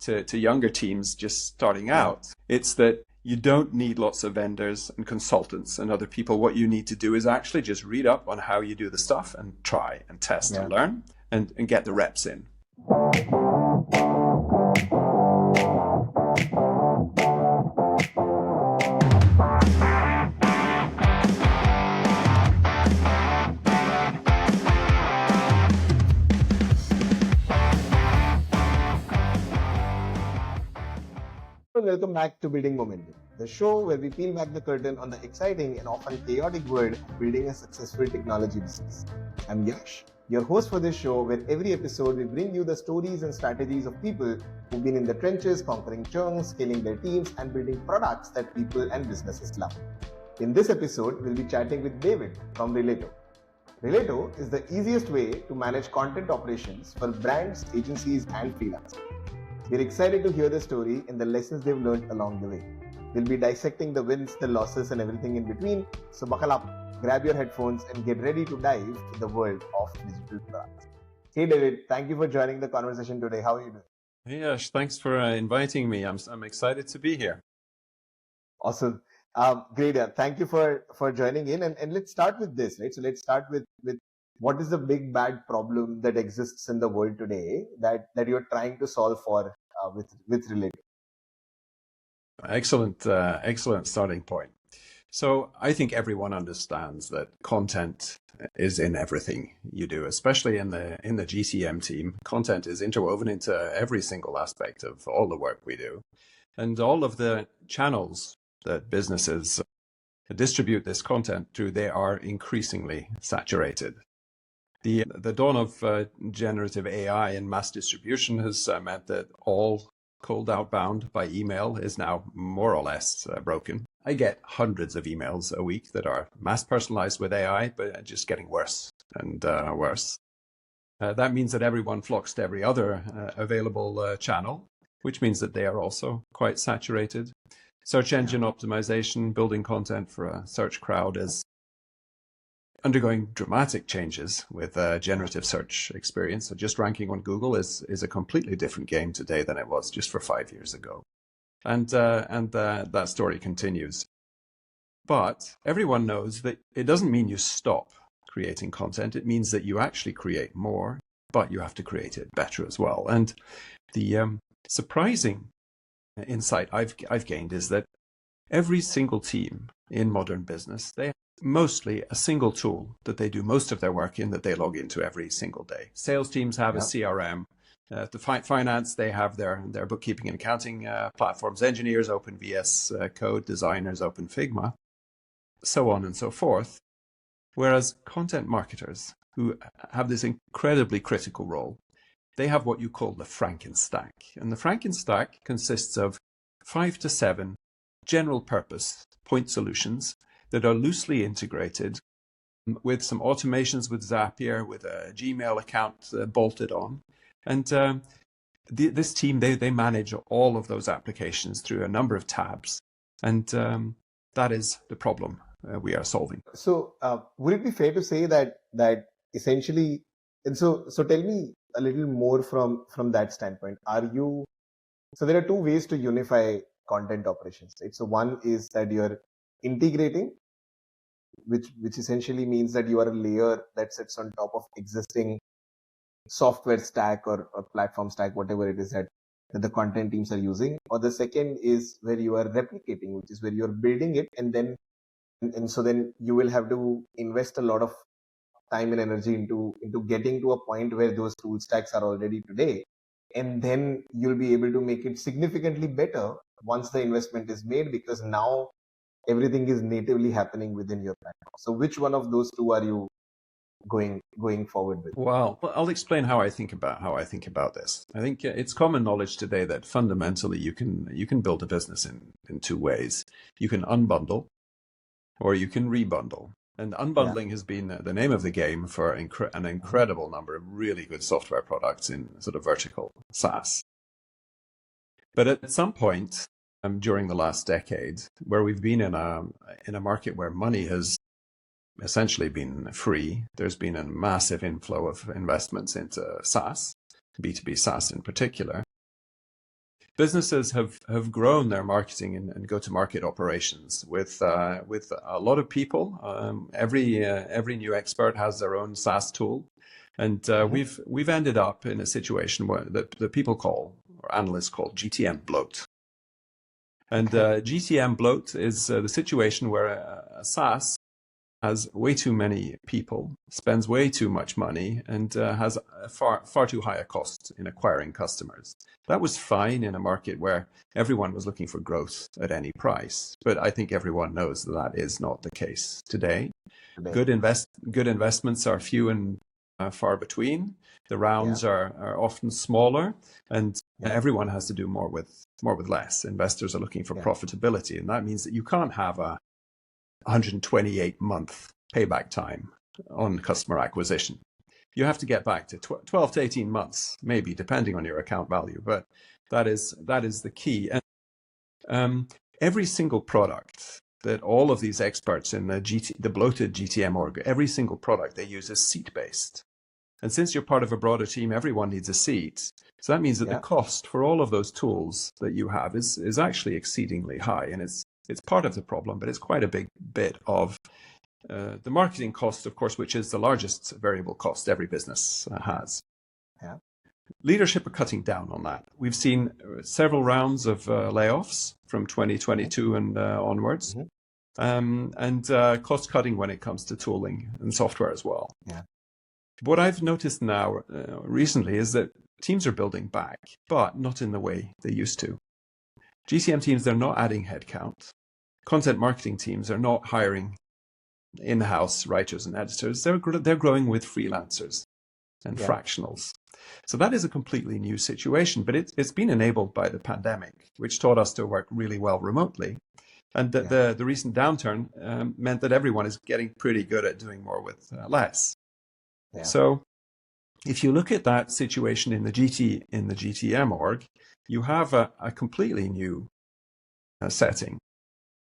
to younger teams just starting out. It's that you don't need lots of vendors and consultants and other people. What you need to do is actually just read up on how you do the stuff and try and test and learn and get the reps in. Welcome back to Building Momentum, the show where we peel back the curtain on the exciting and often chaotic world of building a successful technology business. I'm Yash, your host for this show, where every episode we bring you the stories and strategies of people who've been in the trenches, conquering chunks, scaling their teams, and building products that people and businesses love. In this episode, we'll be chatting with David from Relato. Relato is the easiest way to manage content operations for brands, agencies, and freelancers. We're excited to hear the story and the lessons they've learned along the way. We'll be dissecting the wins, the losses, and everything in between. So buckle up, grab your headphones, and get ready to dive into the world of digital products. Hey David, thank you for joining the conversation today. How are you doing? Hey Yash, thanks for inviting me. I'm excited to be here. Awesome. Great. Thank you for joining in. And let's start with this, right? So let's start with what is the big bad problem that exists in the world today that you're trying to solve for with Relato? Excellent starting point. So I think everyone understands that content is in everything you do, especially in the GCM team. Content is interwoven into every single aspect of all the work we do, and all of the channels that businesses distribute this content through, they are increasingly saturated. The dawn of generative AI and mass distribution has meant that all cold outbound by email is now more or less broken. I get hundreds of emails a week that are mass personalized with AI, but just getting worse and worse. That means that everyone flocks to every other available channel, which means that they are also quite saturated. Search engine optimization, building content for a search crowd is undergoing dramatic changes with generative search experience. So just ranking on Google is a completely different game today than it was just for 5 years ago. And that story continues. But everyone knows that it doesn't mean you stop creating content. It means that you actually create more, but you have to create it better as well. And the surprising insight I've gained is that every single team in modern business, they have mostly a single tool that they do most of their work in, that they log into every single day. Sales teams have a CRM. The finance, they have their bookkeeping and accounting platforms. Engineers open VS Code, designers open Figma, so on and so forth. Whereas content marketers, who have this incredibly critical role, they have what you call the Frankenstack. And the Frankenstack consists of 5 to 7 general purpose point solutions that are loosely integrated with some automations with Zapier, with a Gmail account bolted on. And this team, they manage all of those applications through a number of tabs. And that is the problem we are solving. So would it be fair to say that essentially, and so tell me a little more from that standpoint. So there are two ways to unify content operations, right? So one is that you're integrating, which essentially means that you are a layer that sits on top of existing software stack or platform stack, whatever it is that the content teams are using. Or the second is where you are replicating, which is where you're building it, and so then you will have to invest a lot of time and energy into getting to a point where those tool stacks are already today, and then you'll be able to make it significantly better once the investment is made, because now everything is natively happening within your platform. So which one of those two are you going forward with? Well, I'll explain how I think about this. I think it's common knowledge today that fundamentally you can build a business in two ways. You can unbundle, or you can rebundle. And unbundling has been the name of the game for an incredible number of really good software products in sort of vertical SaaS. But at some point during the last decade, where we've been in a market where money has essentially been free, there's been a massive inflow of investments into SaaS, B2B SaaS in particular. businesses have grown their marketing and go-to-market operations with a lot of people. Every new expert has their own SaaS tool, and we've ended up in a situation where that people call, or analysts call, GTM bloat. And GTM bloat is the situation where a SaaS has way too many people, spends way too much money, and has a far too high a cost in acquiring customers. That was fine in a market where everyone was looking for growth at any price. But I think everyone knows that is not the case today. Good investments are few and far between. The rounds are often smaller, and everyone has to do more with less. Investors are looking for profitability, and that means that you can't have a 128-month payback time on customer acquisition. You have to get back to 12 to 18 months, maybe, depending on your account value. But that is the key. And every single product that all of these experts in the bloated GTM org, every single product they use is seat-based. And since you're part of a broader team, everyone needs a seat. So that means that the cost for all of those tools that you have is actually exceedingly high. And it's part of the problem, but it's quite a big bit of the marketing cost, of course, which is the largest variable cost every business has. Yeah. Leadership are cutting down on that. We've seen several rounds of layoffs from 2022 and onwards, and cost cutting when it comes to tooling and software as well. Yeah. What I've noticed now recently is that teams are building back, but not in the way they used to. GTM teams, they're not adding headcount. Content marketing teams are not hiring in-house writers and editors. They're growing with freelancers and fractionals. So that is a completely new situation, but it's been enabled by the pandemic, which taught us to work really well remotely. And the recent downturn meant that everyone is getting pretty good at doing more with less. Yeah. So if you look at that situation in the GTM org, you have a completely new setting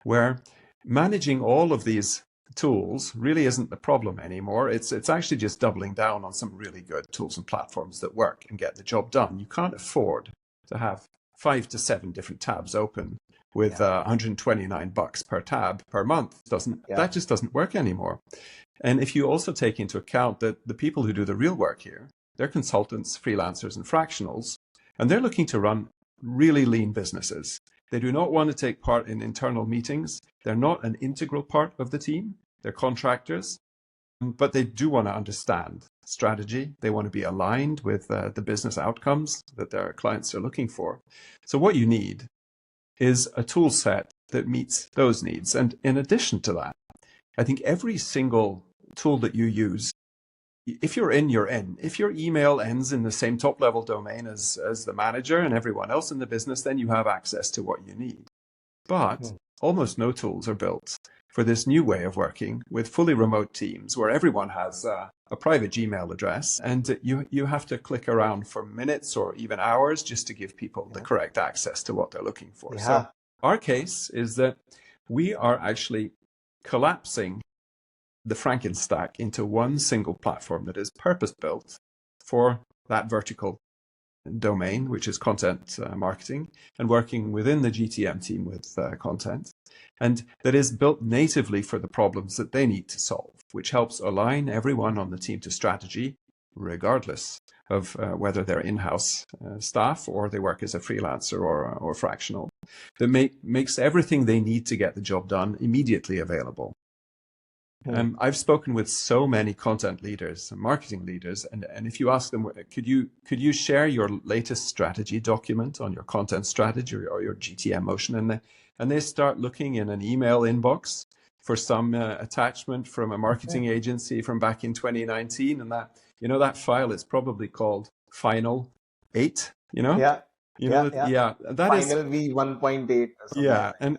where managing all of these tools really isn't the problem anymore. It's actually just doubling down on some really good tools and platforms that work and get the job done. You can't afford to have 5 to 7 different tabs open with $129 per tab per month. That just doesn't work anymore. And if you also take into account that the people who do the real work here, they're consultants, freelancers, and fractionals, and they're looking to run really lean businesses. They do not want to take part in internal meetings. They're not an integral part of the team. They're contractors, but they do want to understand strategy. They want to be aligned with the business outcomes that their clients are looking for. So what you need is a tool set that meets those needs. And in addition to that, I think every single tool that you use, if you're in, you're in. If your email ends in the same top-level domain as the manager and everyone else in the business, then you have access to what you need. But almost no tools are built for this new way of working with fully remote teams where everyone has a private Gmail address, and you have to click around for minutes or even hours just to give people the correct access to what they're looking for. Yeah. So our case is that we are actually collapsing the Frankenstack into one single platform that is purpose-built for that vertical domain, which is content marketing, and working within the GTM team with content, and that is built natively for the problems that they need to solve, which helps align everyone on the team to strategy, regardless of whether they're in-house staff or they work as a freelancer or fractional. That makes everything they need to get the job done immediately available. I've spoken with so many content leaders and marketing leaders, and if you ask them, could you share your latest strategy document on your content strategy or your GTM motion, and they start looking in an email inbox for some attachment from a marketing agency from back in 2019, and that file is probably called Final 8. That Final is V 1.8. Yeah, and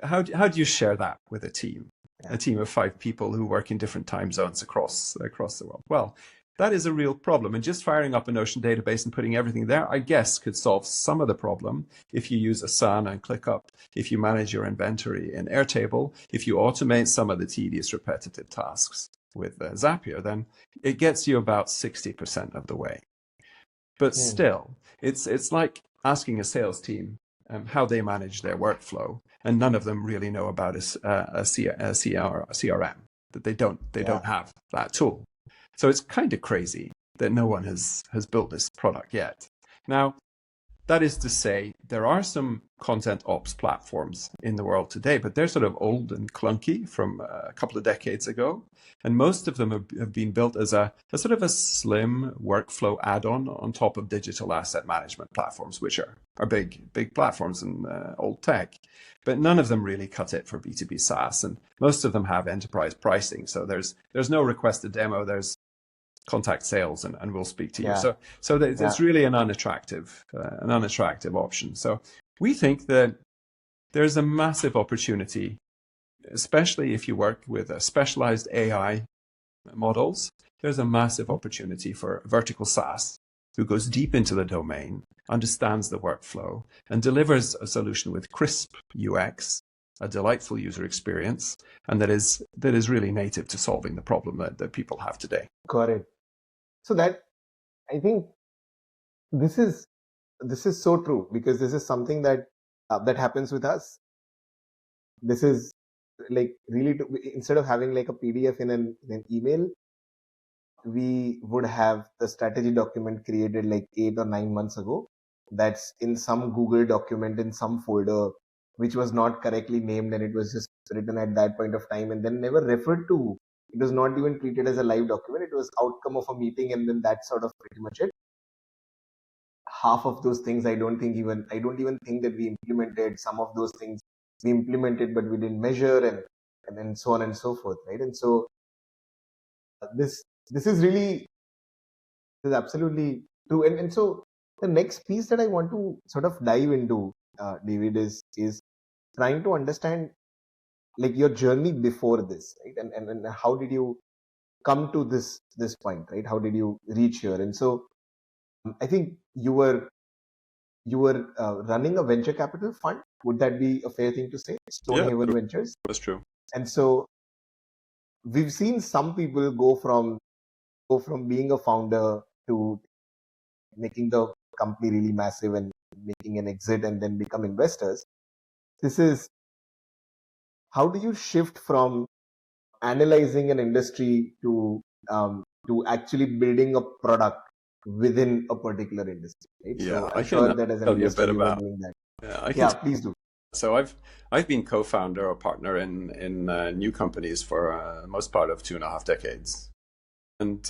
how do you share that with a team? A team of 5 people who work in different time zones across the world. Well, that is a real problem. And just firing up a Notion database and putting everything there, I guess, could solve some of the problem if you use Asana and ClickUp, if you manage your inventory in Airtable, if you automate some of the tedious, repetitive tasks with Zapier, then it gets you about 60% of the way. But still, it's like asking a sales team how they manage their workflow, and none of them really know about a CRM, that they don't have that tool. So it's kind of crazy that no one has built this product yet. Now, that is to say, there are some content ops platforms in the world today, but they're sort of old and clunky from a couple of decades ago. And most of them have been built as a sort of a slim workflow add-on on top of digital asset management platforms, which are big platforms in old tech. But none of them really cut it for B2B SaaS. And most of them have enterprise pricing. So there's no request a demo. There's contact sales and we'll speak to you. So it's really an unattractive option. So we think that there's a massive opportunity, especially if you work with specialized AI models. There's a massive opportunity for vertical SaaS who goes deep into the domain, understands the workflow, and delivers a solution with crisp UX, a delightful user experience, and that is really native to solving the problem that people have today. Got it. So that, I think this is so true, because this is something that happens with us. This is like really instead of having like a PDF in an email, we would have the strategy document created like 8 or 9 months ago. That's in some Google document in some folder, which was not correctly named, and it was just written at that point of time and then never referred to. It was not even treated as a live document. It was outcome of a meeting, and then that's sort of pretty much it. Half of those things I don't even think that we implemented. Some of those things we implemented, but we didn't measure, and then so on and so forth, right? And so this is absolutely true. And so the next piece that I want to sort of dive into, David, is trying to understand like your journey before this, right? And how did you come to this point, right? How did you reach here? And so I think you were running a venture capital fund. Would that be a fair thing to say? Stonehaven Ventures. That's true. And so we've seen some people go from being a founder to making the company really massive and making an exit and then become investors. This is, how do you shift from analyzing an industry to actually building a product within a particular industry, right? Yeah, so I'm sure that as an investor you were doing that. Please do. So I've been co-founder or partner in new companies for the most part of 2.5 decades. And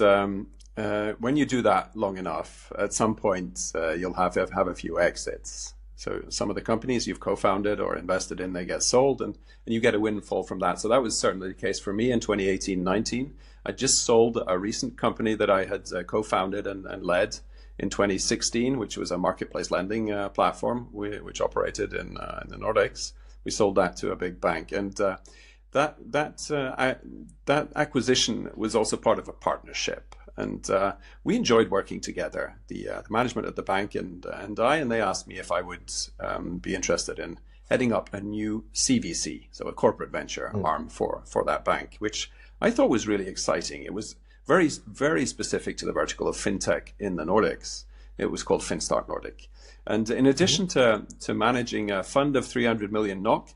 when you do that long enough, at some point you'll have a few exits. So some of the companies you've co-founded or invested in, they get sold, and you get a windfall from that. So that was certainly the case for me in 2018-19. I just sold a recent company that I had co-founded and led in 2016, which was a marketplace lending platform which operated in the Nordics. We sold that to a big bank, and that acquisition was also part of a partnership. And we enjoyed working together, the management at the bank and they asked me if I would be interested in heading up a new CVC, so a corporate venture arm for that bank, which I thought was really exciting. It was very, very specific to the vertical of fintech in the Nordics. It was called Finstart Nordic. And in addition to managing a fund of 300 million NOK,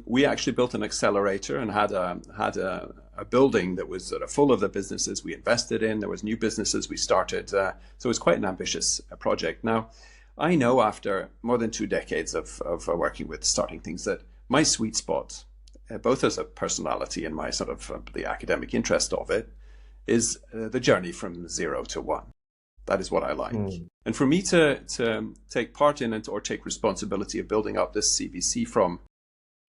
we actually built an accelerator and had a building that was sort of full of the businesses we invested in. There was new businesses we started. So it was quite an ambitious project. Now, I know after more than 2 decades of working with starting things that my sweet spot, both as a personality and my sort of the academic interest of it, is the journey from 0 to 1. That is what I like. And for me to take part in it or take responsibility of building up this CVC from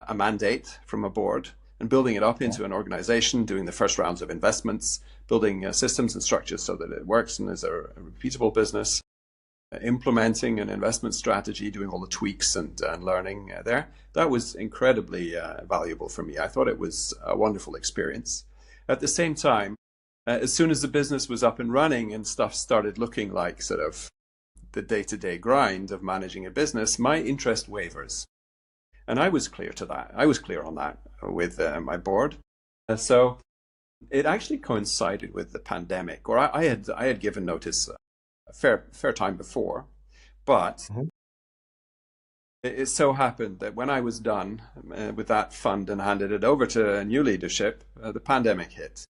a mandate from a board and building it up into an organization, doing the first rounds of investments, building systems and structures so that it works and is a repeatable business, implementing an investment strategy, doing all the tweaks and learning there. That was incredibly valuable for me. I thought it was a wonderful experience. At the same time, as soon as the business was up and running and stuff started looking like sort of the day-to-day grind of managing a business, my interest wavers. And I was clear to that. I was clear on that with my board. So it actually coincided with the pandemic, or I had given notice a fair time before, but it so happened that when I was done with that fund and handed it over to new leadership, the pandemic hit,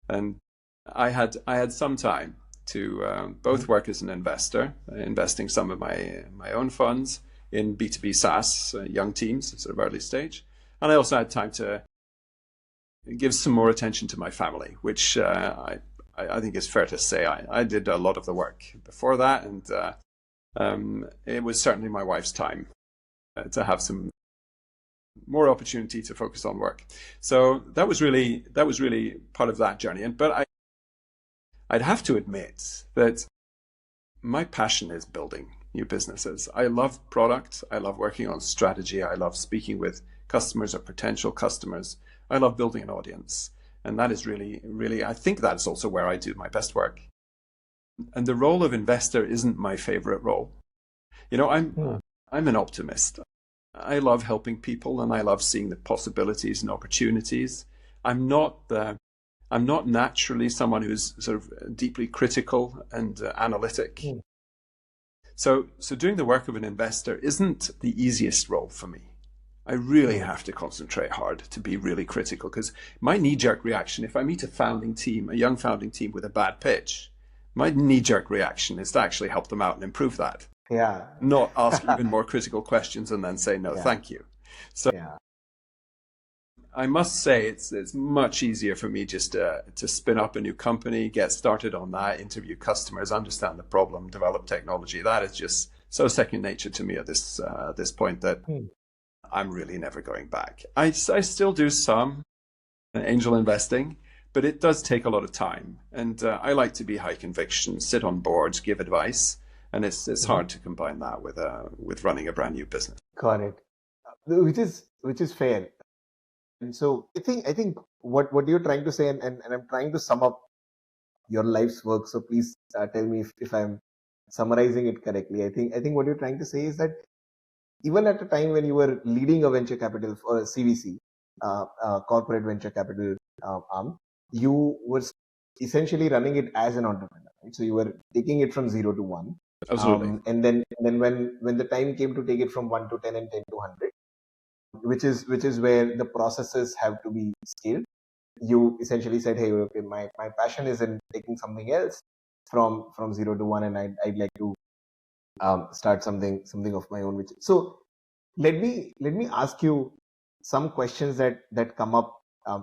and I had some time to both work as an investor, investing some of my own funds in B2B SaaS, young teams, sort of early stage, and I also had time to give some more attention to my family, which I think is fair to say I did a lot of the work before that, and it was certainly my wife's time to have some more opportunity to focus on work. So that was really part of that journey. But I'd have to admit that my passion is building new businesses. I love product. I love working on strategy. I love speaking with customers or potential customers. I love building an audience. And that is really, I think that's also where I do my best work. And the role of investor isn't my favorite role. I'm an optimist. I love helping people and I love seeing the possibilities and opportunities. I'm not naturally someone who's sort of deeply critical and analytic. So doing the work of an investor isn't the easiest role for me. I really have to concentrate hard to be really critical, because my knee-jerk reaction, if I meet a young founding team with a bad pitch, my knee-jerk reaction is to actually help them out and improve that. Yeah. Not ask even more critical questions and then say, no, thank you. So I must say it's much easier for me just to spin up a new company, get started on that, interview customers, understand the problem, develop technology. That is just so second nature to me at this point that I'm really never going back. I still do some angel investing, but it does take a lot of time. And I like to be high conviction, sit on boards, give advice. And it's hard to combine that with running a brand new business. Got it. Which is fair. And so I think what you're trying to say, and I'm trying to sum up your life's work. So please tell me if I'm summarizing it correctly. I think what you're trying to say is that even at a time when you were leading a venture capital or a CVC, corporate venture capital arm, you were essentially running it as an entrepreneur, right? So you were taking it from 0 to 1. Absolutely. And then when the time came to take it from 1 to 10 and 10 to 100, which is where the processes have to be scaled, you essentially said, hey, okay, my passion is in taking something else from 0 to 1, and I'd like to start something of my own. So let me ask you some questions that come up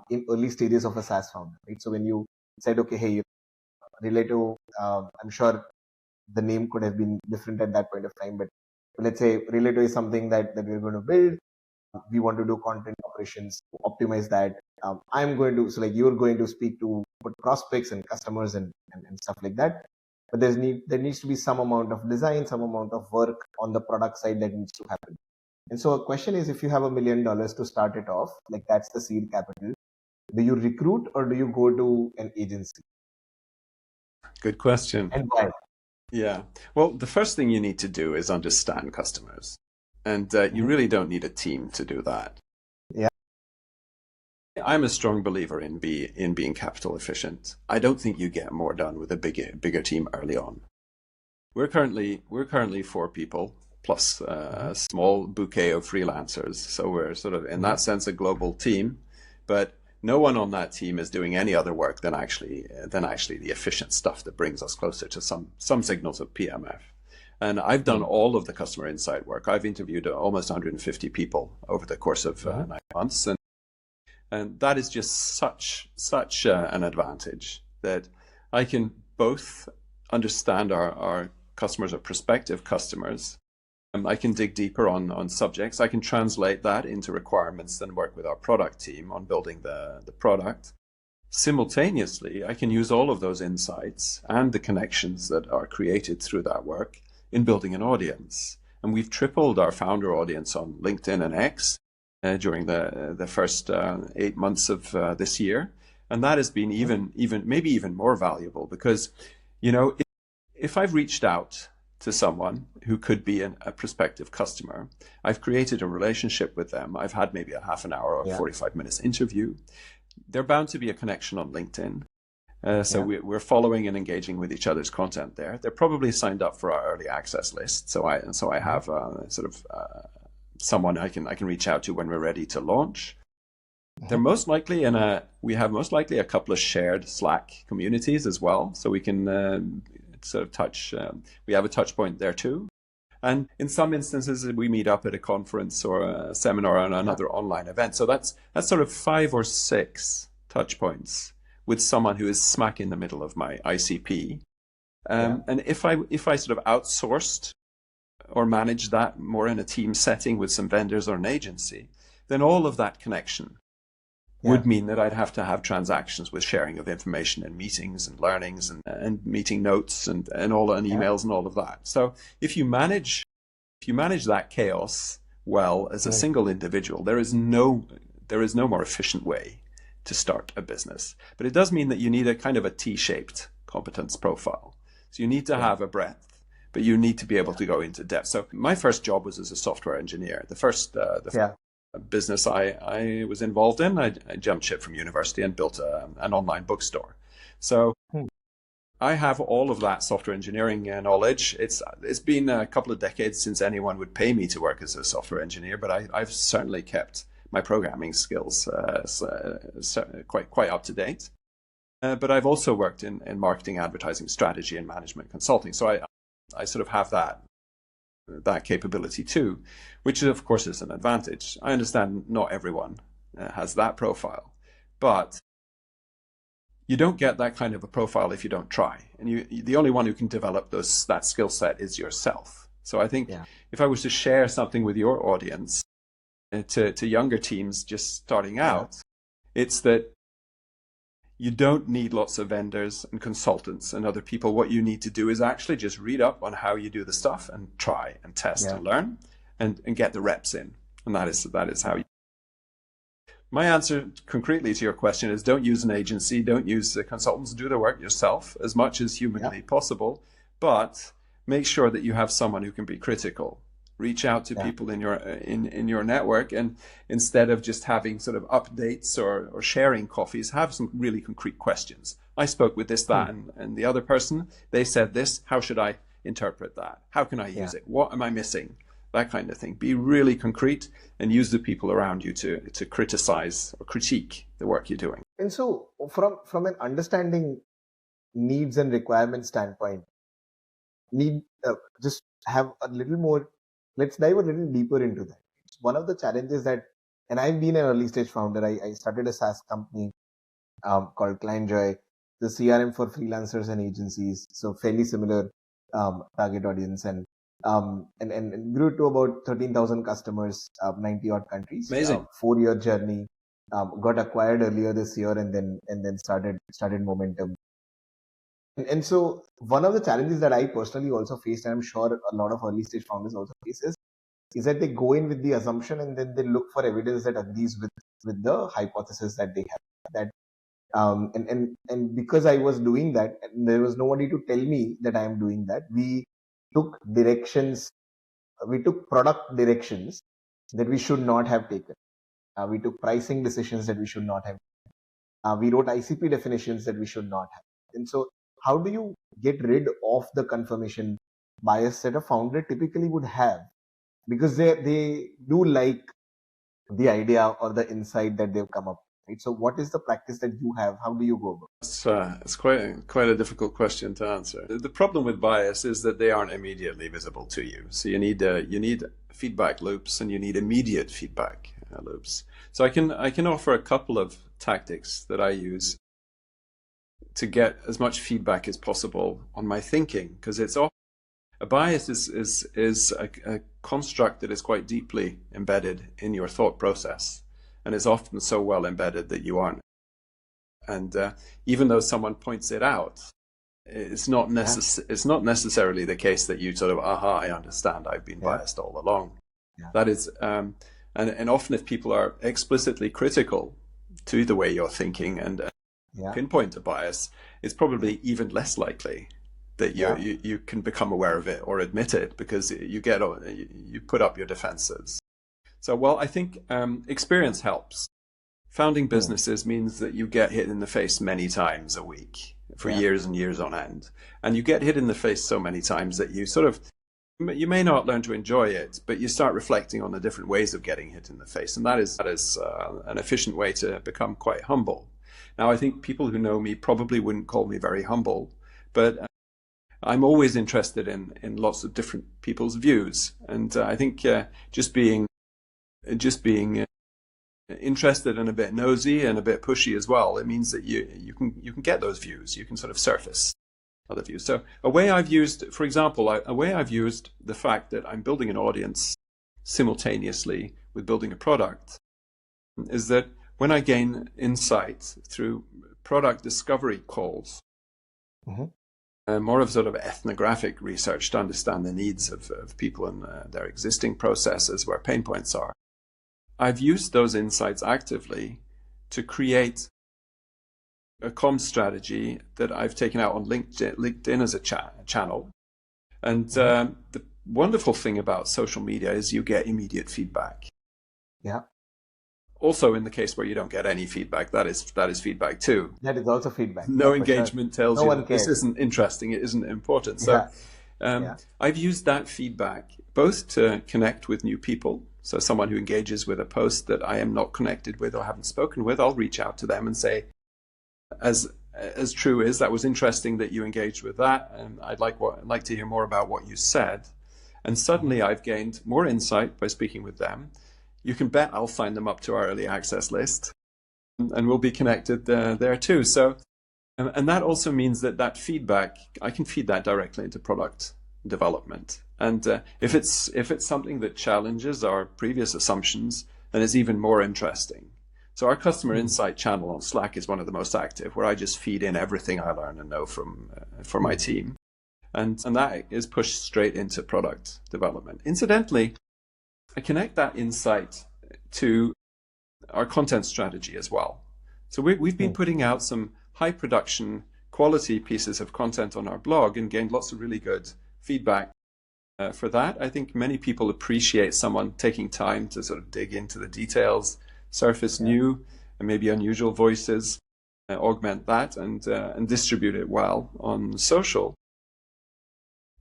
in early stages of a SaaS founder, right? So when you said, okay, hey, Relato, I'm sure the name could have been different at that point of time, but let's say Relato is something that we're going to build. We want to do content operations, optimize that. You're going to speak to prospects and customers and stuff like that. But there needs to be some amount of design, some amount of work on the product side that needs to happen. And so a question is, if you have $1 million to start it off, like that's the seed capital, do you recruit or do you go to an agency? Good question. And why? Yeah. Well, the first thing you need to do is understand customers. And you really don't need a team to do that. Yeah. I'm a strong believer in being capital efficient. I don't think you get more done with a bigger team early on. We're currently 4 people plus a small bouquet of freelancers. So we're sort of in that sense a global team, but no one on that team is doing any other work than actually the efficient stuff that brings us closer to some signals of PMF. And I've done all of the customer insight work. I've interviewed almost 150 people over the course of 9 months, and that is just such an advantage that I can both understand our customers or prospective customers. I can dig deeper on subjects. I can translate that into requirements and work with our product team on building the product. Simultaneously, I can use all of those insights and the connections that are created through that work in building an audience. And we've tripled our founder audience on LinkedIn and X during the first 8 months of this year. And that has been maybe even more valuable because, if I've reached out to someone who could be a prospective customer, I've created a relationship with them. I've had maybe a half an hour or 45 minutes interview. They're bound to be a connection on LinkedIn. We're following and engaging with each other's content there. They're probably signed up for our early access list. So I have someone I can reach out to when we're ready to launch. They're Mhm. most likely we have most likely a couple of shared Slack communities as well, so we can sort of we have a touch point there too. And in some instances, we meet up at a conference or a seminar or another online event. So that's sort of 5 or 6 touch points with someone who is smack in the middle of my ICP. And if I sort of outsourced or managed that more in a team setting with some vendors or an agency, then all of that connection would mean that I'd have to have transactions with sharing of information and meetings and learnings and meeting notes and emails and all of that. So if you manage that chaos well as a single individual, there is no more efficient way to start a business. But it does mean that you need a kind of a T-shaped competence profile. So you need to have a breadth, but you need to be able to go into depth. So my first job was as a software engineer. The first business I was involved in, I jumped ship from university and built an online bookstore. So I have all of that software engineering knowledge. It's been a couple of decades since anyone would pay me to work as a software engineer, but I've certainly kept my programming skills quite up to date. But I've also worked in marketing, advertising, strategy, and management consulting. So I sort of have that capability too, which of course is an advantage. I understand not everyone has that profile, but you don't get that kind of a profile if you don't try. And the only one who can develop that skill set is yourself. So I think if I was to share something with your audience, to younger teams just starting out, it's that you don't need lots of vendors and consultants and other people. What you need to do is actually just read up on how you do the stuff and try and test and learn and get the reps in. And that is how you. My answer concretely to your question is don't use an agency, don't use consultants, do the work yourself as much as humanly possible, but make sure that you have someone who can be critical. Reach out to people in your network, and instead of just having sort of updates or sharing coffees, have some really concrete questions. I spoke with this, that, and the other person. They said this. How should I interpret that? How can I use it? What am I missing? That kind of thing. Be really concrete and use the people around you to criticize or critique the work you're doing. And so from an understanding needs and requirements standpoint, just have a little more. Let's dive a little deeper into that. It's one of the challenges and I've been an early stage founder. I started a SaaS company called ClientJoy, the CRM for freelancers and agencies. So fairly similar target audience, and grew to about 13,000 customers, 90 odd countries. Amazing. 4-year journey. Got acquired earlier this year, and then started Momentum. And so one of the challenges that I personally also faced, and I'm sure a lot of early stage founders also face, is that they go in with the assumption and then they look for evidence that agrees with the hypothesis that they have. And because I was doing that, and there was nobody to tell me that I am doing that, we took product directions that we should not have taken. We took pricing decisions that we should not have. We wrote ICP definitions that we should not have. And so how do you get rid of the confirmation bias that a founder typically would have? Because they do like the idea or the insight that they've come up with, right? So what is the practice that you have? How do you go about it? It's quite a difficult question to answer. The problem with bias is that they aren't immediately visible to you. So you need feedback loops, and you need immediate feedback loops. So I can offer a couple of tactics that I use to get as much feedback as possible on my thinking, because a bias is a construct that is quite deeply embedded in your thought process, and is often so well embedded that you aren't. And even though someone points it out, it's not necessarily the case that you sort of, I understand, I've been biased all along. That is, and often if people are explicitly critical to the way you're thinking and pinpoint a bias, it's probably even less likely that you can become aware of it or admit it, because you put up your defenses. So, well, I think experience helps. Founding businesses means that you get hit in the face many times a week for years and years on end, and you get hit in the face so many times that you sort of You may not learn to enjoy it, but you start reflecting on the different ways of getting hit in the face, and that is an efficient way to become quite humble. Now, I think people who know me probably wouldn't call me very humble, but I'm always interested in lots of different people's views, and I think just being interested and a bit nosy and a bit pushy as well, it means that you can get those views. You can sort of surface other views. So a way I've used, for example, a way I've used the fact that I'm building an audience simultaneously with building a product is that when I gain insight through product discovery calls, more of sort of ethnographic research to understand the needs of people and their existing processes, where pain points are, I've used those insights actively to create a comms strategy that I've taken out on LinkedIn as a channel. And the wonderful thing about social media is you get immediate feedback. Yeah. Also, in the case where you don't get any feedback, that is feedback too. That is also feedback. No engagement tells you this cares. isn't interesting, it isn't important. So I've used that feedback both to connect with new people. So someone who engages with a post that I am not connected with or haven't spoken with, I'll reach out to them and say, as true is, that was interesting that you engaged with that, and I'd like to hear more about what you said. And suddenly I've gained more insight by speaking with them. You can bet I'll sign them up to our early access list, and we'll be connected there too. So, and that also means that feedback, I can feed that directly into product development. And if it's something that challenges our previous assumptions, then it's even more interesting. So our customer insight channel on Slack is one of the most active, where I just feed in everything I learn and know from my team, and that is pushed straight into product development. Incidentally, I connect that insight to our content strategy as well. So we've been putting out some high production quality pieces of content on our blog and gained lots of really good feedback for that. I think many people appreciate someone taking time to sort of dig into the details, surface new and maybe unusual voices, augment that, and distribute it well on social.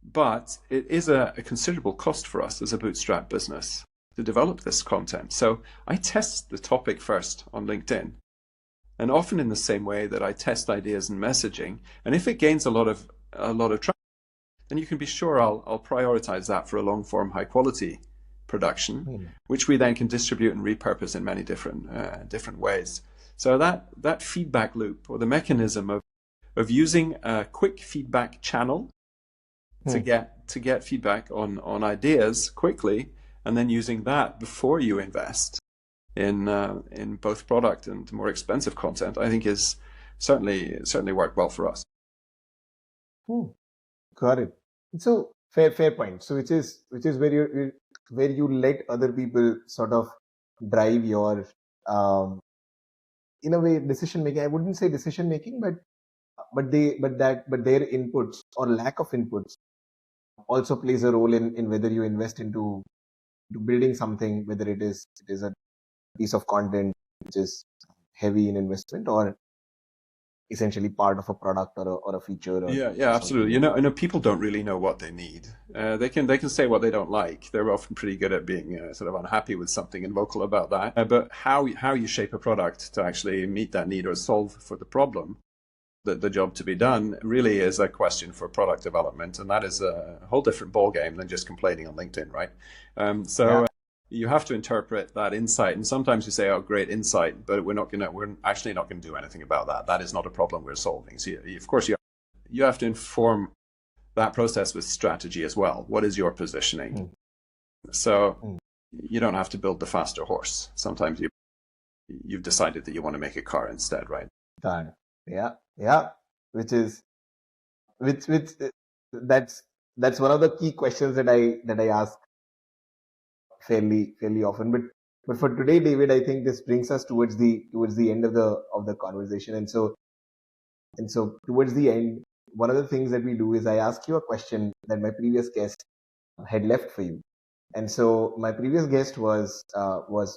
But it is a considerable cost for us as a bootstrap business to develop this content. So I test the topic first on LinkedIn, and often in the same way that I test ideas and messaging. And if it gains a lot of traction, then you can be sure I'll prioritize that for a long form, high quality production, which we then can distribute and repurpose in many different ways. So that feedback loop, or the mechanism of using a quick feedback channel to get feedback on ideas quickly, and then using that before you invest in both product and more expensive content, I think is certainly worked well for us. Got it. So fair point. So which is where you let other people sort of drive your in a way decision making. I wouldn't say decision making, but their inputs or lack of inputs also plays a role in whether you invest into building something, whether it is a piece of content which is heavy in investment, or essentially part of a product or a feature. Absolutely. You know, people don't really know what they need. They can say what they don't like. They're often pretty good at being sort of unhappy with something and vocal about that. But how you shape a product to actually meet that need or solve for the problem, the job to be done, really is a question for product development, and that is a whole different ballgame than just complaining on LinkedIn, right? You have to interpret that insight, and sometimes you say, "Oh, great insight," but we're actually not going to do anything about that. That is not a problem we're solving. So, of course, you have to inform that process with strategy as well. What is your positioning? So you don't have to build the faster horse. Sometimes you've decided that you want to make a car instead, right? Done. Yeah. Which that's one of the key questions that I ask fairly often. But for today, David, I think this brings us towards the end of the conversation. And so towards the end, one of the things that we do is I ask you a question that my previous guest had left for you. And so my previous guest was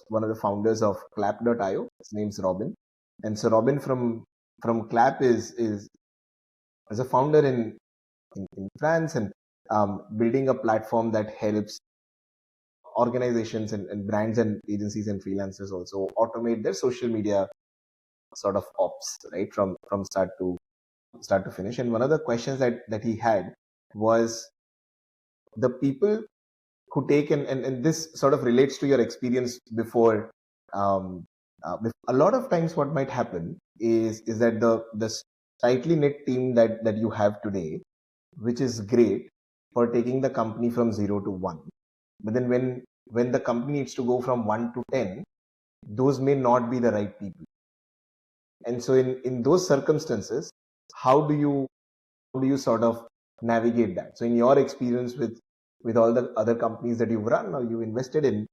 one of the founders of Clap.io. His name's Robin. And so Robin from Clap is a founder in France, and building a platform that helps organizations and brands and agencies and freelancers also automate their social media sort of ops, right, from start to finish. And one of the questions that he had was the people who take and this sort of relates to your experience before. A lot of times, what might happen is that the tightly knit team that you have today, which is great for taking the company from 0 to 1, but then when the company needs to go from 1 to 10, those may not be the right people. And so in those circumstances, how do you sort of navigate that? So in your experience with all the other companies that you've run or you invested in,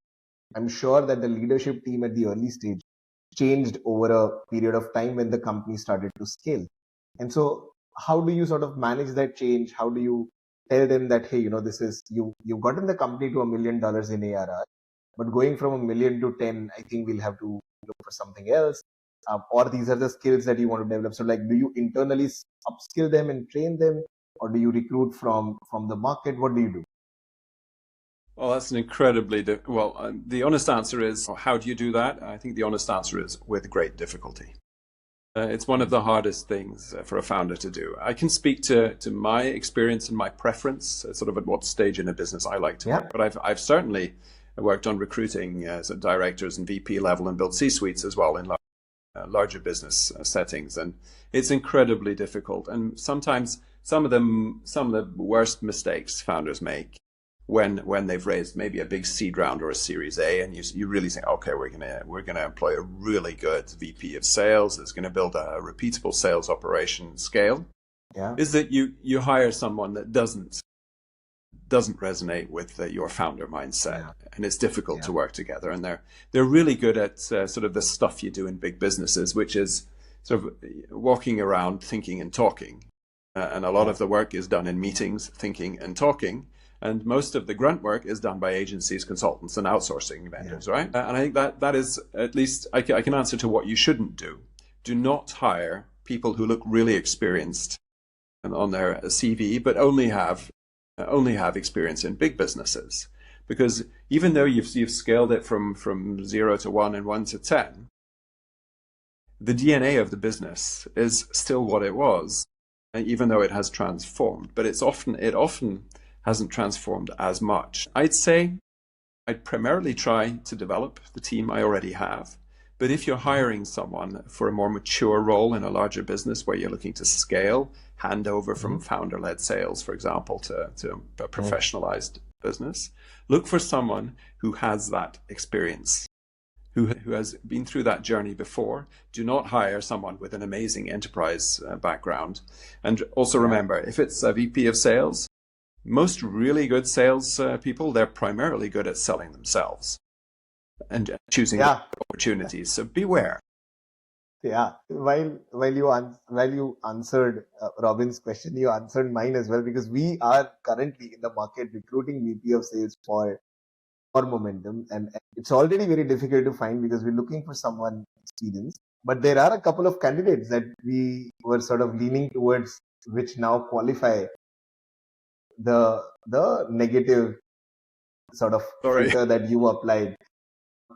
I'm sure that the leadership team at the early stage changed over a period of time when the company started to scale. And so how do you sort of manage that change? How do you tell them that, hey, this is, you've gotten the company to $1 million in ARR, but going from 1 million to 10, I think we'll have to look for something else. Or these are the skills that you want to develop. So like, do you internally upskill them and train them, or do you recruit from the market? What do you do? Well, that's an incredibly the honest answer is, how do you do that? I think the honest answer is with great difficulty. It's one of the hardest things for a founder to do. I can speak to my experience and my preference, sort of at what stage in a business I like to work. But I've certainly worked on recruiting as directors and VP level and built C-suites as well in larger business settings, and it's incredibly difficult. And sometimes some of the worst mistakes founders make when they've raised maybe a big seed round or a Series A, and you really think, okay, we're gonna employ a really good VP of sales that's going to build a repeatable sales operation scale. Is that you hire someone that doesn't resonate with your founder mindset, and it's difficult to work together. And they're really good at sort of the stuff you do in big businesses, which is sort of walking around thinking and talking, and a lot of the work is done in meetings, thinking and talking. And most of the grunt work is done by agencies, consultants, and outsourcing vendors, right? And I think that is, at least I can answer to what you shouldn't do. Do not hire people who look really experienced on their CV, but only have experience in big businesses. Because even though you've scaled it from 0 to 1 and 1 to 10, the DNA of the business is still what it was, even though it has transformed. But it often hasn't transformed as much. I'd say I'd primarily try to develop the team I already have. But if you're hiring someone for a more mature role in a larger business where you're looking to scale, hand over from founder-led sales, for example, to a professionalized business, look for someone who has that experience, who has been through that journey before. Do not hire someone with an amazing enterprise background. And also remember, if it's a VP of sales, most really good sales people, they're primarily good at selling themselves and choosing opportunities. So beware. Yeah. While you answered Robin's question, you answered mine as well, because we are currently in the market recruiting VP of sales for Momentum, and it's already very difficult to find because we're looking for someone experienced. But there are a couple of candidates that we were sort of leaning towards, which now qualify the negative sort of filter that you applied.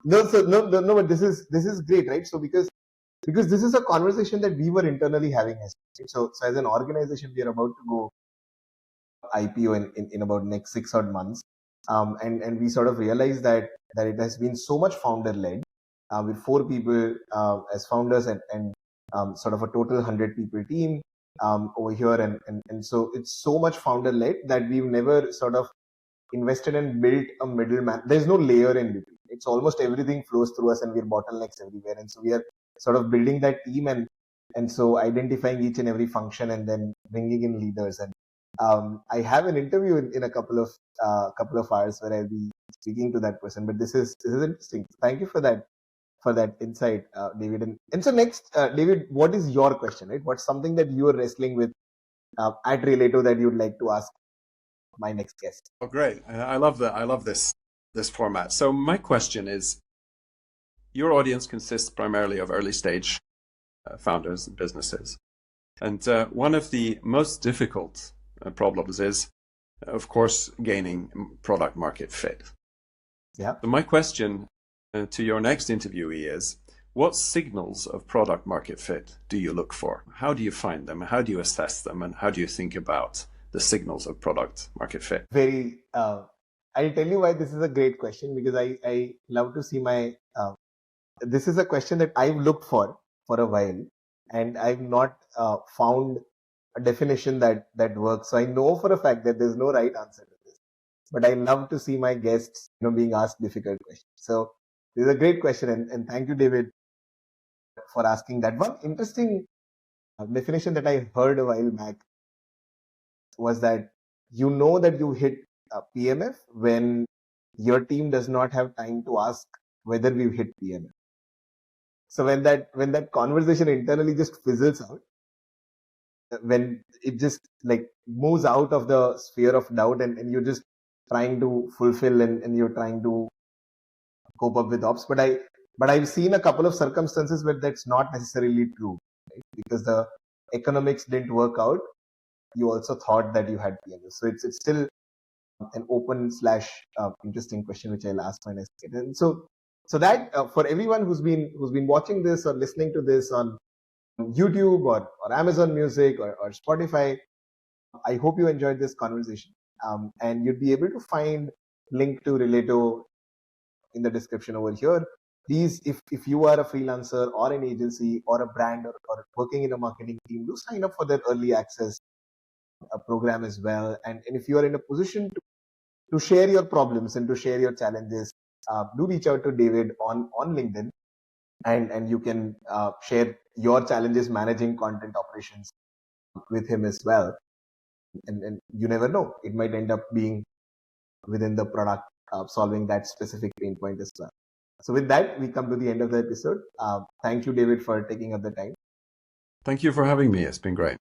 No, but this is great, right? So because this is a conversation that we were internally having. So as an organization, we are about to go IPO in about next 6 odd months, and we sort of realized that it has been so much founder led, with 4 people as founders and sort of a total 100 people team over here, and so it's so much founder led that we've never sort of invested and built a middleman. There's no layer in between. It's almost everything flows through us, and we're bottlenecks everywhere. And so we are sort of building that team, and so identifying each and every function, and then bringing in leaders. And I have an interview in a couple of hours where I'll be speaking to that person. But this is interesting. Thank you for that insight, David. And so next, David, what is your question? Right? What's something that you are wrestling with at Relato that you'd like to ask my next guest? Oh, great! I love that. I love this format. So my question is: your audience consists primarily of early stage founders and businesses, and one of the most difficult problems is of course, gaining product market fit. Yeah. So my question to your next interviewee is, what signals of product market fit do you look for? How do you find them? How do you assess them? And how do you think about the signals of product market fit? I'll tell you why this is a great question, because I love to see this is a question that I've looked for a while, and I've not found a definition that works. So I know for a fact that there's no right answer to this, but I love to see my guests, being asked difficult questions. So this is a great question, and thank you, David, for asking that. One interesting definition that I heard a while back was that that you hit PMF when your team does not have time to ask whether we've hit PMF. So when that conversation internally just fizzles out, when it just like moves out of the sphere of doubt, and you're just trying to fulfill, and you're trying to cope up with ops. But I've seen a couple of circumstances where that's not necessarily true, right? Because the economics didn't work out. You also thought that you had PMS. So it's still an open / interesting question, which I'll ask my next kid. And so that for everyone who's been watching this or listening to this on YouTube or Amazon Music or Spotify, I hope you enjoyed this conversation. And you'd be able to find link to Relato in the description over here. Please, if you are a freelancer or an agency or a brand or working in a marketing team, do sign up for their early access program as well. And if you are in a position to share your problems and to share your challenges, do reach out to David on LinkedIn, and you can share your challenges managing content operations with him as well. And you never know, it might end up being within the product solving that specific pain point as well. So with that, we come to the end of the episode. Thank you, David, for taking up the time. Thank you for having me. It's been great.